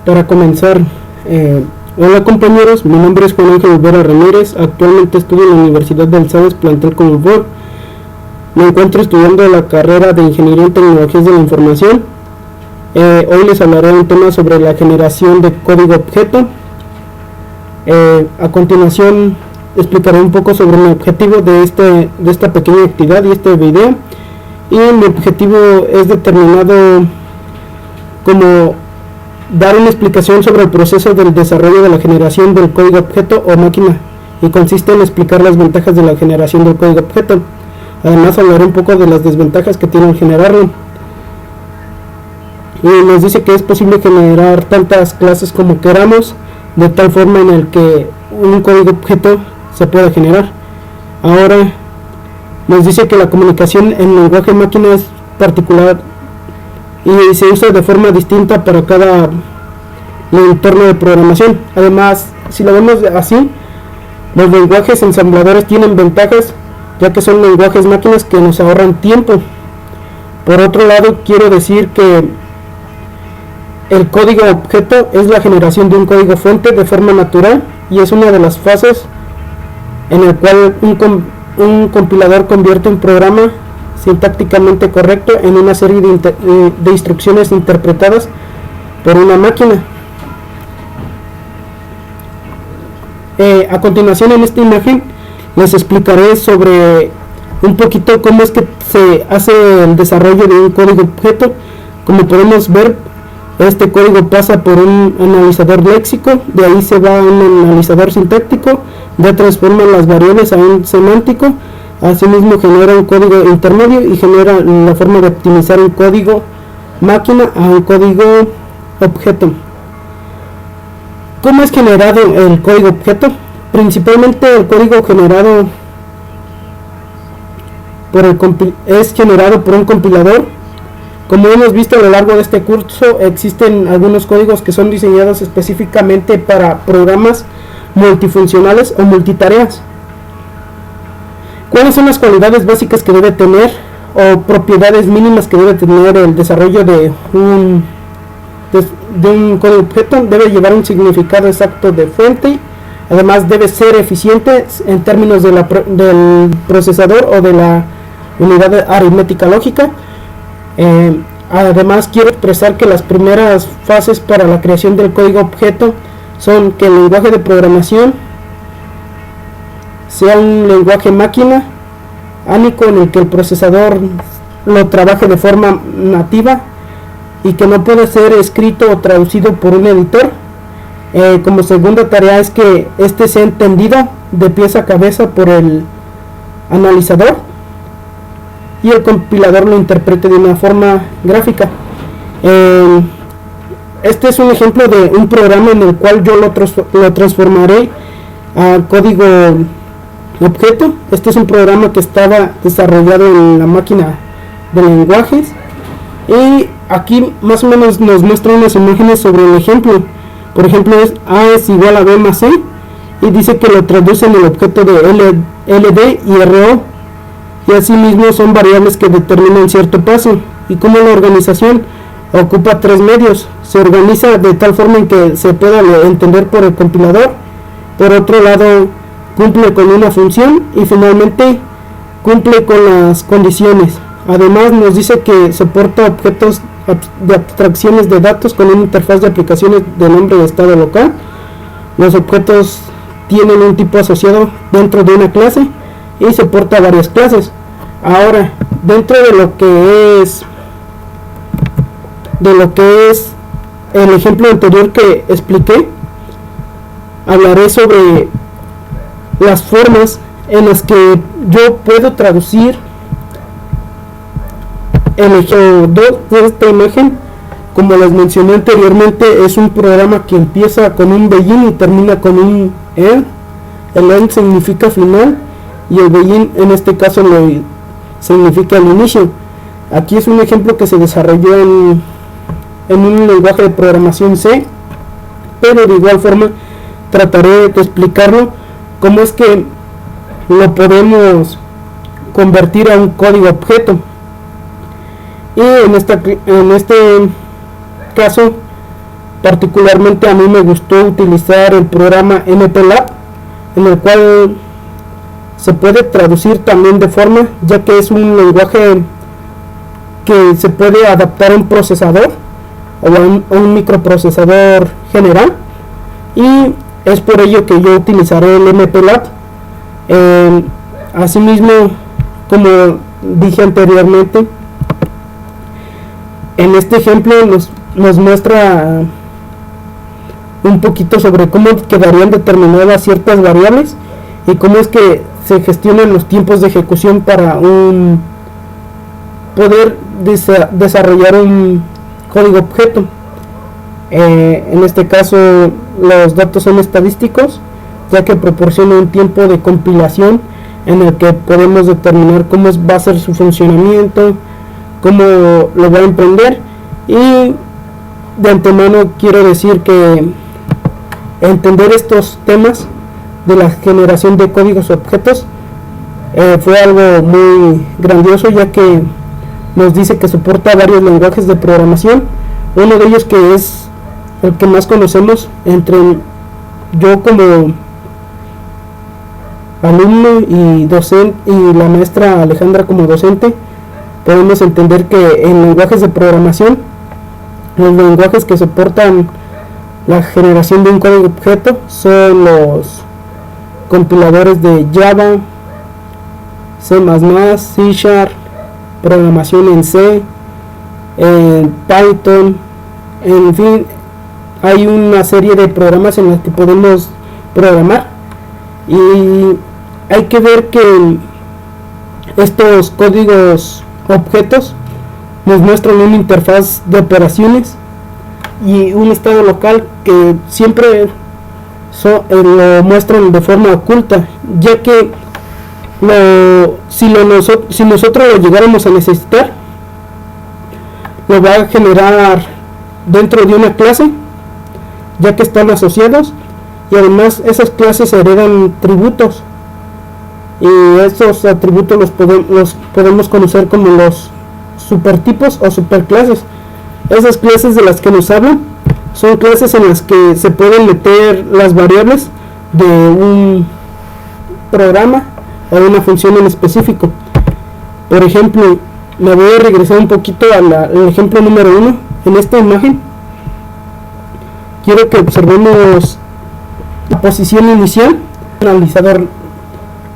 Para comenzar, hola compañeros, mi nombre es Juan Ángel Olvera Ramírez, actualmente estudio en la Universidad del Sables, plantel Comonfort. Me encuentro estudiando la carrera de Ingeniería en Tecnologías de la Información. Hoy les hablaré un tema sobre la generación de código objeto. A continuación explicaré un poco sobre mi objetivo de esta pequeña actividad y este video. Y mi objetivo es determinado como dar una explicación sobre el proceso del desarrollo de la generación del código objeto o máquina, y consiste en explicar las ventajas de la generación del código objeto. Además hablaré un poco de las desventajas que tiene al generarlo. Y nos dice que es posible generar tantas clases como queramos, de tal forma en el que un código objeto se pueda generar. Ahora nos dice que la comunicación en lenguaje máquina es particular y se usa de forma distinta para cada entorno de programación. Además, si lo vemos así, los lenguajes ensambladores tienen ventajas, ya que son lenguajes máquinas que nos ahorran tiempo. Por otro lado, quiero decir que el código objeto es la generación de un código fuente de forma natural, y es una de las fases en el cual un compilador convierte un programa sintácticamente correcto en una serie de instrucciones interpretadas por una máquina. A continuación, en esta imagen les explicaré sobre un poquito cómo es que se hace el desarrollo de un código objeto. Como podemos ver, este código pasa por un analizador léxico, de ahí se va a un analizador sintáctico, ya transforma las variables a un semántico, asimismo genera un código intermedio y genera la forma de optimizar un código máquina a un código objeto. ¿Cómo es generado el código objeto? Principalmente el código generado es generado por un compilador. Como hemos visto a lo largo de este curso, existen algunos códigos que son diseñados específicamente para programas multifuncionales o multitareas. ¿Cuáles son las cualidades básicas que debe tener o propiedades mínimas que debe tener el desarrollo de un código objeto? Debe llevar un significado exacto de fuente. Además, debe ser eficiente en términos del procesador o de la unidad aritmética lógica. Además, quiero expresar que las primeras fases para la creación del código objeto son que el lenguaje de programación sea un lenguaje máquina ánico en el que el procesador lo trabaje de forma nativa y que no puede ser escrito o traducido por un editor. Como segunda tarea es que este sea entendido de pies a cabeza por el analizador y el compilador lo interprete de una forma gráfica. Este es un ejemplo de un programa en el cual yo lo transformaré a código objeto. Este es un programa que estaba desarrollado en la máquina de lenguajes, y aquí más o menos nos muestra unas imágenes sobre el ejemplo. Por ejemplo, A es igual a B más C, y dice que lo traduce en el objeto de LD y RO, y asimismo son variables que determinan cierto paso. Y como la organización ocupa tres medios, se organiza de tal forma en que se pueda entender por el compilador. Por otro lado, cumple con una función, y finalmente cumple con las condiciones. Además, nos dice que soporta objetos de abstracciones de datos con una interfaz de aplicaciones de nombre de estado local. Los objetos tienen un tipo asociado dentro de una clase y soporta varias clases. Ahora, dentro de lo que es el ejemplo anterior que expliqué, hablaré sobre las formas en las que yo puedo traducir el ejemplo 2 de esta imagen. Como les mencioné anteriormente, es un programa que empieza con un begin y termina con un end. El end significa final y el begin en este caso significa el inicio. Aquí es un ejemplo que se desarrolló en un lenguaje de programación C, pero de igual forma trataré de explicarlo cómo es que lo podemos convertir a un código objeto. Y en este caso Particularmente a mí me gustó utilizar el programa MPLAB, en el cual se puede traducir también de forma, ya que es un lenguaje que se puede adaptar a un procesador o a un microprocesador general, y es por ello que yo utilizaré el MPLAB. Asimismo, como dije anteriormente, en este ejemplo nos muestra un poquito sobre cómo quedarían determinadas ciertas variables y cómo es que se gestionan los tiempos de ejecución para poder desarrollar un código objeto. En este caso los datos son estadísticos, ya que proporciona un tiempo de compilación en el que podemos determinar cómo va a ser su funcionamiento, cómo lo va a emprender. Y de antemano quiero decir que entender estos temas de la generación de códigos objetos fue algo muy grandioso, ya que nos dice que soporta varios lenguajes de programación. Uno de ellos, que es el que más conocemos entre yo como alumno y docente, y la maestra Alejandra como docente, podemos entender que en lenguajes de programación, los lenguajes que soportan la generación de un código objeto son los compiladores de Java, C++, C#, programación en C, en Python, en fin, hay una serie de programas en los que podemos programar, y hay que ver que estos códigos objetos nos muestran una interfaz si y un estado local que siempre lo muestran de forma oculta, ya que si nosotros lo llegáramos a necesitar, lo va a generar dentro de una clase, ya que están asociados, y además esas clases heredan tributos, y estos atributos los podemos conocer como los supertipos o superclases. Esas clases de las que nos hablan son clases en las que se pueden meter las variables de un programa o de una función en específico. Por ejemplo, me voy a regresar un poquito al ejemplo número 1. En esta imagen quiero que observemos la posición inicial, analizador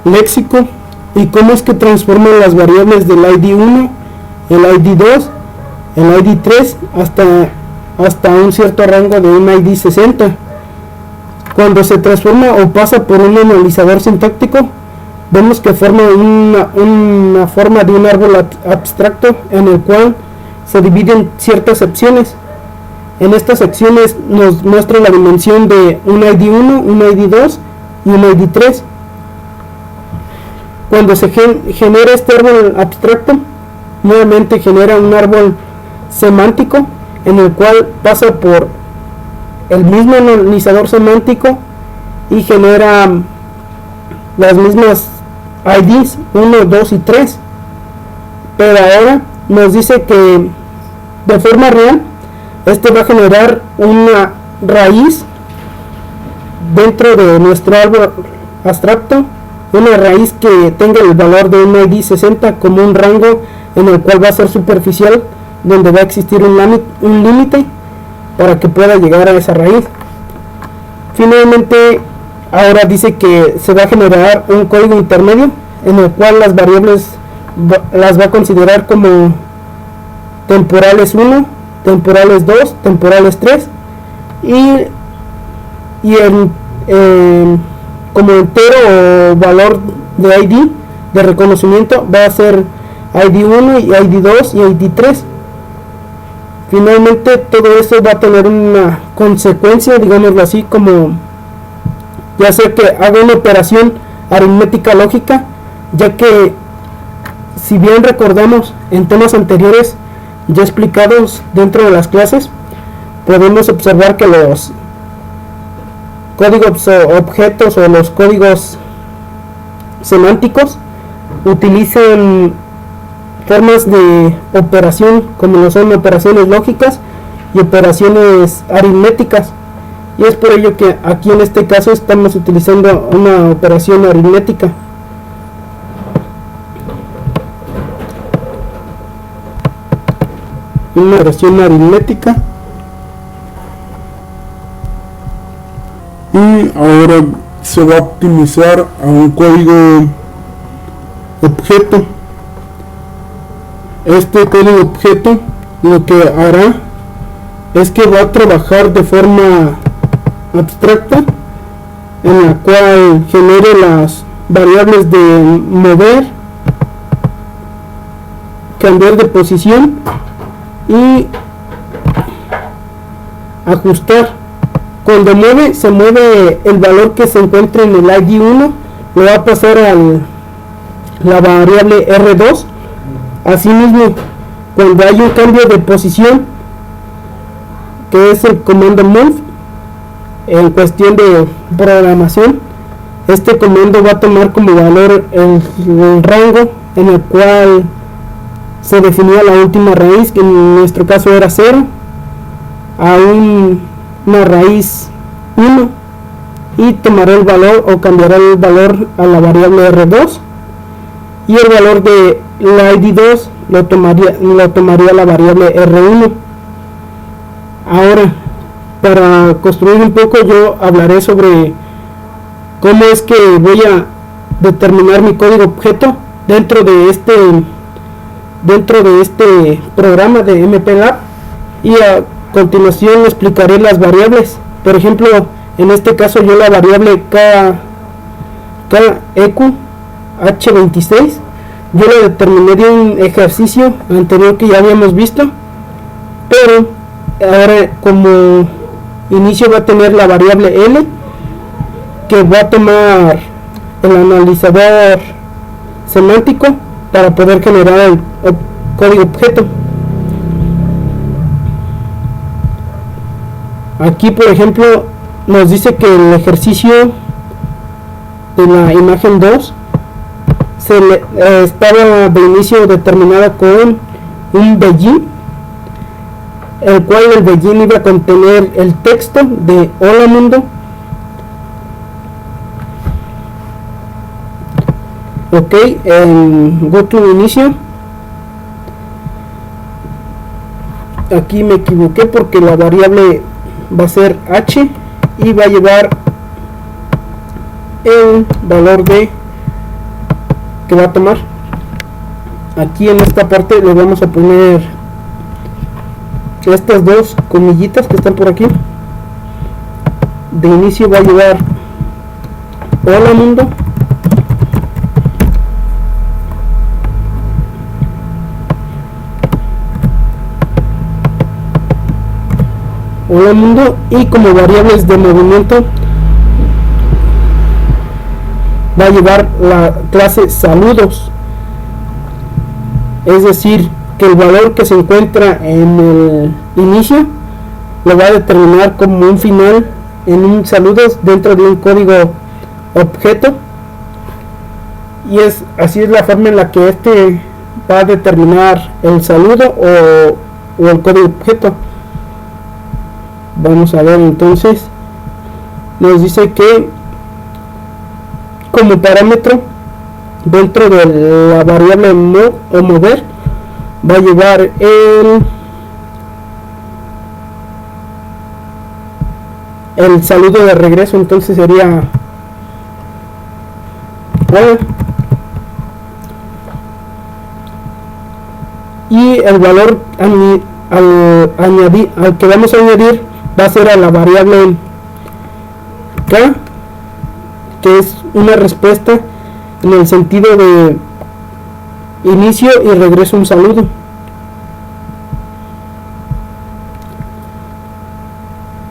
léxico, y cómo es que transforma las variables del ID 1, el ID 2, el ID 3 hasta un cierto rango de un ID 60. Cuando se transforma o pasa por un analizador sintáctico, vemos que forma una forma de un árbol abstracto en el cual se dividen ciertas secciones. En estas secciones nos muestra la dimensión de un ID 1, un ID 2 y un ID 3. Cuando se genera este árbol abstracto, nuevamente genera un árbol semántico en el cual pasa por el mismo analizador semántico y genera las mismas IDs 1, 2 y 3. Pero ahora nos dice que de forma real este va a generar una raíz dentro de nuestro árbol abstracto, una raíz que tenga el valor de un ID 60 como un rango en el cual va a ser superficial, donde va a existir un límite para que pueda llegar a esa raíz. Finalmente, ahora dice que se va a generar un código intermedio en el cual las variables las va a considerar como temporales 1, temporales 2, temporales 3, y como entero o valor de ID de reconocimiento va a ser ID 1 y ID 2 y ID 3. Finalmente todo eso va a tener una consecuencia, digámoslo así, como ya sea que haga una operación aritmética lógica, ya que si bien recordamos en temas anteriores ya explicados dentro de las clases, podemos observar que los códigos objetos o los códigos semánticos utilizan formas de operación como lo son operaciones lógicas, y operaciones aritméticas, y es por ello que aquí en este caso estamos utilizando una operación aritmética. Una operación aritmética. Y ahora se va a optimizar a un código objeto. Este código objeto lo que hará es que va a trabajar de forma abstracta, en la cual genere las variables de mover, cambiar de posición y ajustar. Cuando mueve, se mueve el valor que se encuentra en el ID 1, lo va a pasar a la variable R2. Asimismo, cuando hay un cambio de posición, que es el comando move, en cuestión de programación, este comando va a tomar como valor el rango en el cual se definía la última raíz, que en nuestro caso era 0, a una raíz 1, y tomará el valor o cambiará el valor a la variable R2, y el valor de la ID2 lo tomaría la variable R1. Ahora, para construir un poco, yo hablaré sobre cómo es que voy a determinar mi código objeto dentro de este programa de MPLAB, y a continuación explicaré las variables. Por ejemplo, en este caso yo la variable KEQ H26 yo la determiné de un ejercicio anterior que ya habíamos visto, pero ahora como inicio va a tener la variable L, que va a tomar el analizador semántico para poder generar el código objeto. Aquí, por ejemplo, nos dice que el ejercicio de la imagen 2 estaba de inicio determinada con un begin, el cual el begin iba a contener el texto de hola mundo. Ok, en go to inicio, aquí me equivoqué porque la variable va a ser h y va a llevar el valor de que va a tomar. Aquí en esta parte le vamos a poner estas dos comillitas que están por aquí. De inicio va a llevar hola mundo, hola mundo, y como variables de movimiento va a llevar la clase saludos, es decir, que el valor que se encuentra en el inicio lo va a determinar como un final en un saludos dentro de un código objeto, y así es la forma en la que este va a determinar el saludo o el código objeto. Vamos a ver, entonces nos dice que como parámetro dentro de la variable move o mover va a llevar el saludo de regreso, entonces sería hola, y el valor al que vamos a añadir va a ser a la variable k, que es una respuesta en el sentido de inicio y regreso un saludo.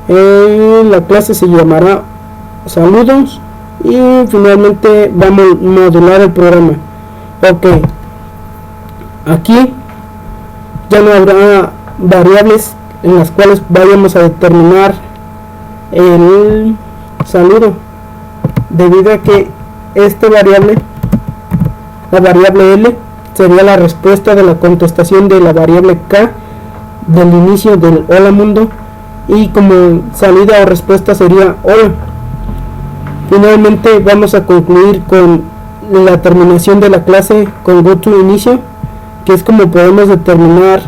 La clase se llamará saludos y finalmente vamos a modular el programa. Ok, aquí ya no habrá variables en las cuales vayamos a determinar el saludo, debido a que esta variable, la variable L, sería la respuesta de la contestación de la variable K del inicio del hola mundo, y como salida o respuesta sería hola. Finalmente vamos a concluir con la terminación de la clase con GoToInicio, que es como podemos determinar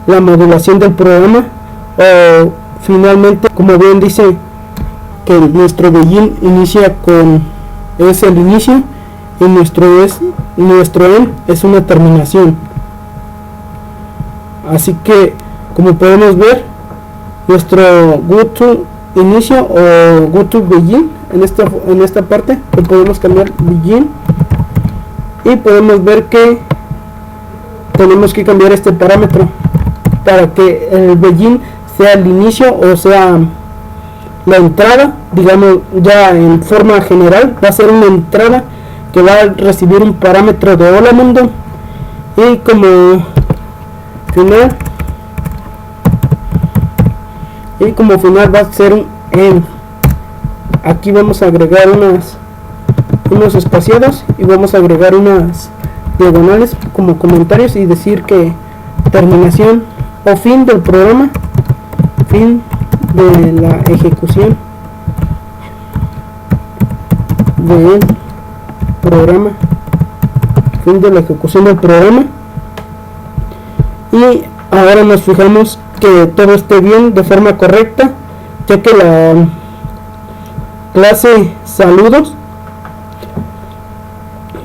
la modulación del programa, o finalmente, como bien dice, que nuestro begin inicia con es el inicio y nuestro end es una terminación. Así que, como podemos ver, nuestro GoToInicio o GoToBegin en esta parte lo podemos cambiar begin, y podemos ver que tenemos que cambiar este parámetro para que el begin sea el inicio o sea la entrada. Digamos, ya en forma general va a ser una entrada que va a recibir un parámetro de hola mundo, y como final va a ser un end. Aquí vamos a agregar unos espaciados y vamos a agregar unas diagonales como comentarios y decir que terminación o fin del programa, fin de la ejecución del programa, fin de la ejecución del programa. Y ahora nos fijamos que todo esté bien de forma correcta, ya que la clase saludos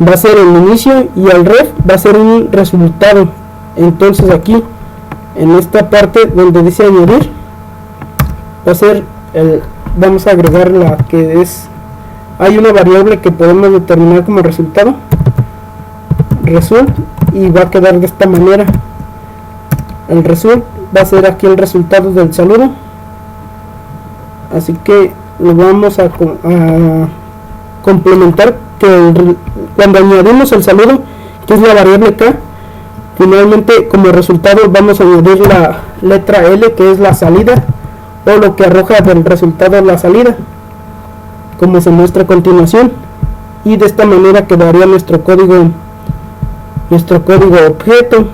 va a ser el inicio y el ref va a ser un resultado. Entonces aquí en esta parte donde dice añadir va a ser vamos a agregar la que es, hay una variable que podemos determinar como resultado, result, y va a quedar de esta manera. El result va a ser aquí el resultado del saludo, así que lo vamos a complementar, que cuando añadimos el saludo, que es la variable k, finalmente como resultado vamos a añadir la letra L, que es la salida, o lo que arroja del resultado la salida, como se muestra a continuación. Y de esta manera quedaría nuestro código objeto.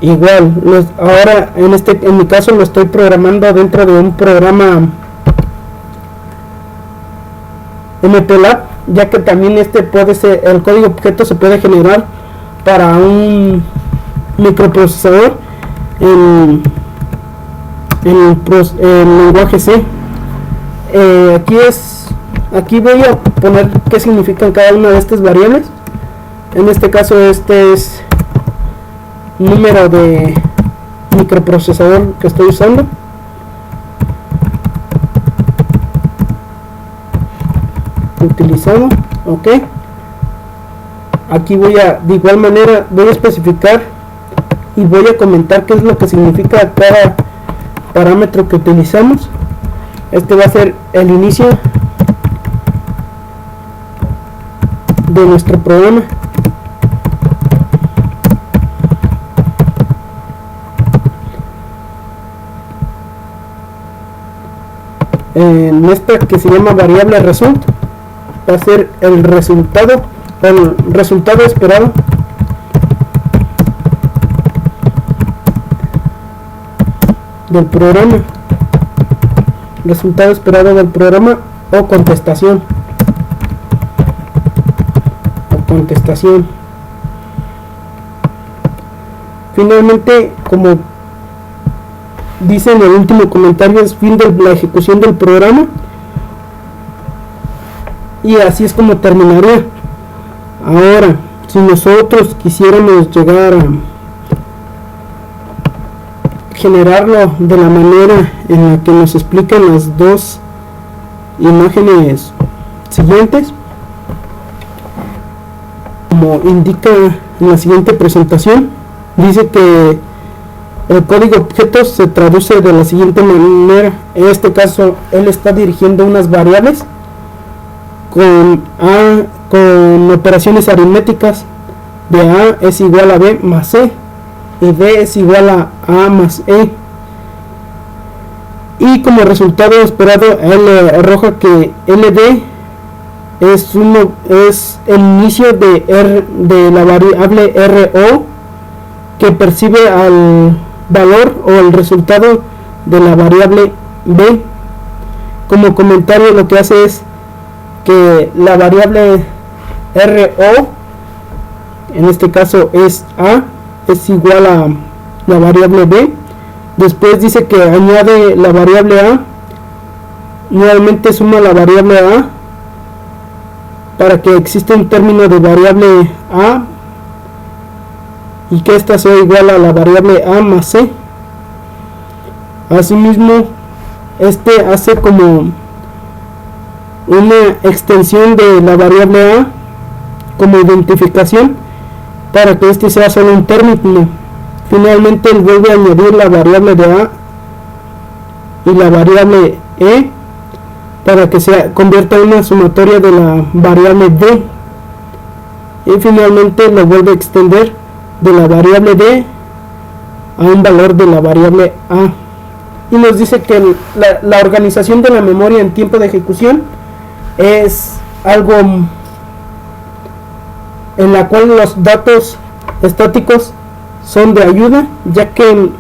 Igual, ahora en mi caso lo estoy programando dentro de un programa MPLAB, ya que también puede ser, el código objeto se puede generar para un microprocesador en lenguaje C. Aquí voy a poner qué significan cada una de estas variables. En este caso este es número de microprocesador que estoy usando. Utilizado, ok. Aquí de igual manera voy a especificar y voy a comentar qué es lo que significa cada parámetro que utilizamos. Este va a ser el inicio de nuestro programa. En esta que se llama variable result va a ser el resultado esperado del programa, resultado esperado del programa, o contestación. Finalmente, como dice en el último comentario, es fin de la ejecución del programa, y así es como terminaría. Ahora, si nosotros quisiéramos llegar a generarlo de la manera en la que nos explican las dos imágenes siguientes, como indica en la siguiente presentación, dice que el código objeto se traduce de la siguiente manera. En este caso él está dirigiendo unas variables con operaciones aritméticas de A es igual a B más C y B es igual a A más E, y como resultado esperado él arroja que LD es el inicio de la variable RO, que percibe al valor o el resultado de la variable b. Como comentario, lo que hace es que la variable RO, en este caso es A, es igual a la variable B. Después dice que añade la variable A, nuevamente suma la variable A para que exista un término de variable A y que ésta sea igual a la variable A más C. Asimismo, este hace como una extensión de la variable A como identificación para que este sea solo un término. Finalmente él vuelve a añadir la variable de A y la variable E para que se convierta en una sumatoria de la variable D, y finalmente lo vuelve a extender de la variable D a un valor de la variable A, y nos dice que la organización de la memoria en tiempo de ejecución es algo en la cual los datos estáticos son de ayuda, ya que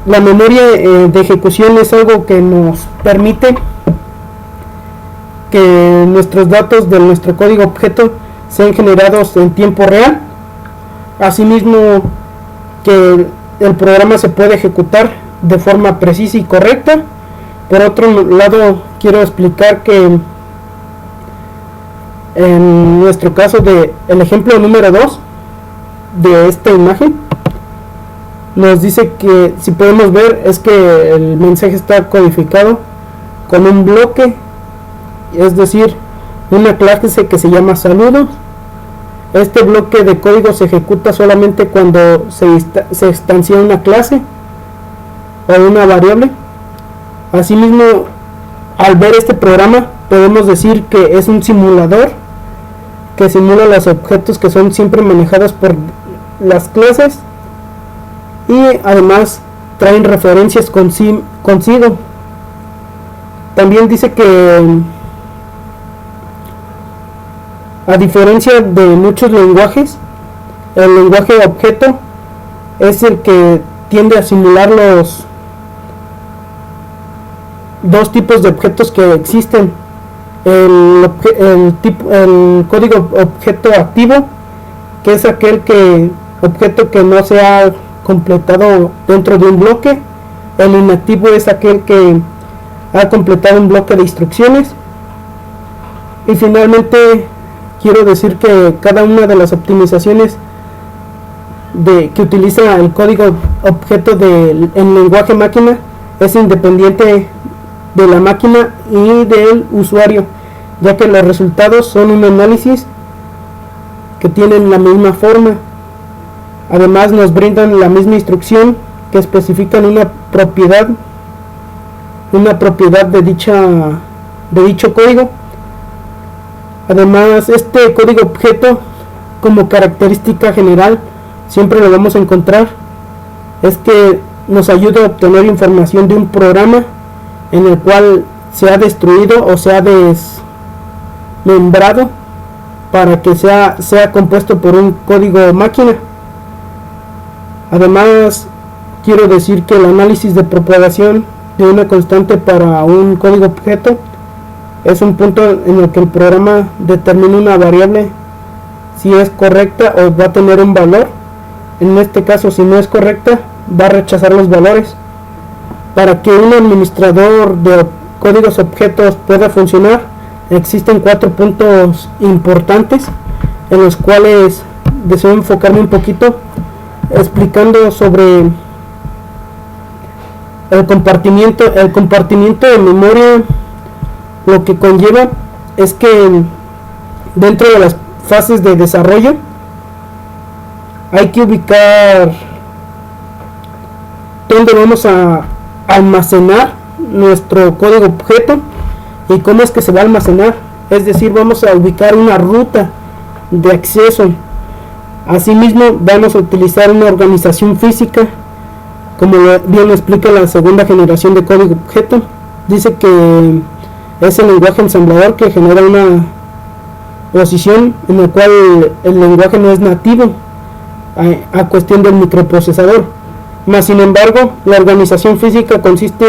la memoria de ejecución es algo que nos permite que nuestros datos de nuestro código objeto sean generados en tiempo real. Asimismo, que el programa se puede ejecutar de forma precisa y correcta. Por otro lado, quiero explicar que en nuestro caso de el ejemplo número 2 de esta imagen, nos dice que, si podemos ver, es que el mensaje está codificado con un bloque, es decir, una clase que se llama saludos. Este bloque de código se ejecuta solamente cuando se instancia una clase o una variable. Asimismo, al ver este programa podemos decir que es un simulador que simula los objetos que son siempre manejados por las clases, y además traen referencias consigo. También dice que, a diferencia de muchos lenguajes, el lenguaje objeto es el que tiende a simular los dos tipos de objetos que existen: el código objeto activo, que es aquel objeto que no se ha completado dentro de un bloque. El inactivo es aquel que ha completado un bloque de instrucciones. Y finalmente quiero decir que cada una de las optimizaciones que utiliza el código objeto en lenguaje máquina es independiente de la máquina y del usuario, ya que los resultados son un análisis que tienen la misma forma. Además, nos brindan la misma instrucción que especifican una propiedad de dicho código. Además, este código objeto, como característica general, siempre lo vamos a encontrar, es que nos ayuda a obtener información de un programa en el cual se ha destruido o se ha desmembrado para que sea compuesto por un código máquina. Además, quiero decir que el análisis de propagación de una constante para un código objeto es un punto en el que el programa determina una variable si es correcta o va a tener un valor. En este caso, si no es correcta, va a rechazar los valores. Para que un administrador de códigos objetos pueda funcionar, existen 4 puntos importantes en los cuales deseo enfocarme un poquito, explicando sobre el compartimiento de memoria. Lo que conlleva es que dentro de las fases de desarrollo hay que ubicar dónde vamos a almacenar nuestro código objeto y cómo es que se va a almacenar, es decir, vamos a ubicar una ruta de acceso. Asimismo, vamos a utilizar una organización física, como bien lo explica la segunda generación de código objeto. Dice que es el lenguaje ensamblador que genera una posición en la cual el lenguaje no es nativo a cuestión del microprocesador. Mas sin embargo, la organización física consiste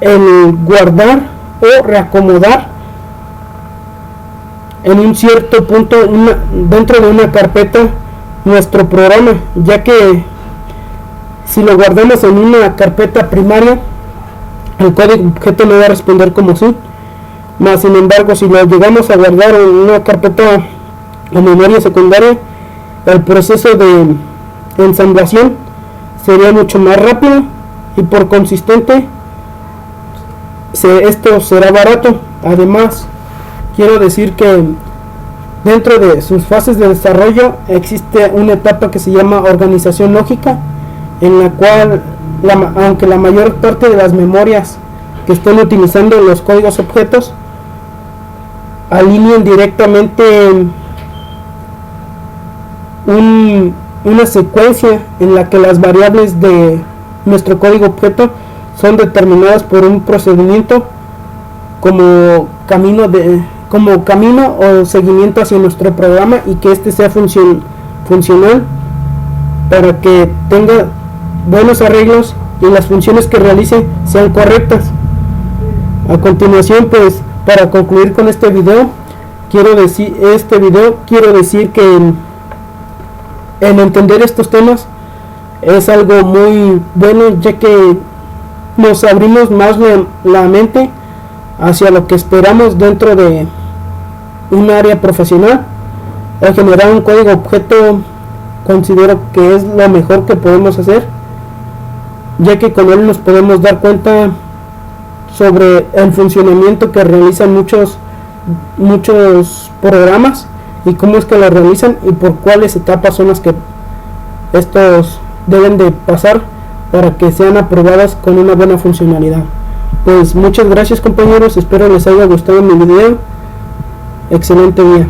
en guardar o reacomodar en un cierto punto dentro de una carpeta nuestro programa, ya que si lo guardamos en una carpeta primaria, el código objeto no va a responder como sí. Mas sin embargo, si lo llegamos a guardar en una carpeta o memoria secundaria, el proceso de ensamblación sería mucho más rápido y por consistente esto será barato. Además, quiero decir que dentro de sus fases de desarrollo existe una etapa que se llama organización lógica, en la cual aunque la mayor parte de las memorias que estén utilizando los códigos objetos alinean directamente una secuencia en la que las variables de nuestro código objeto son determinadas por un procedimiento como camino o seguimiento hacia nuestro programa, y que este sea funcional para que tenga buenos arreglos y las funciones que realice sean correctas. A continuación, pues, para concluir con este video, quiero decir que en entender estos temas es algo muy bueno, ya que nos abrimos más la mente hacia lo que esperamos dentro de un área profesional. Al generar un código objeto, considero que es lo mejor que podemos hacer, ya que con él nos podemos dar cuenta sobre el funcionamiento que realizan muchos programas y cómo es que lo realizan y por cuáles etapas son las que estos deben de pasar para que sean aprobadas con una buena funcionalidad. Pues muchas gracias, compañeros, espero les haya gustado mi video. Excelente día.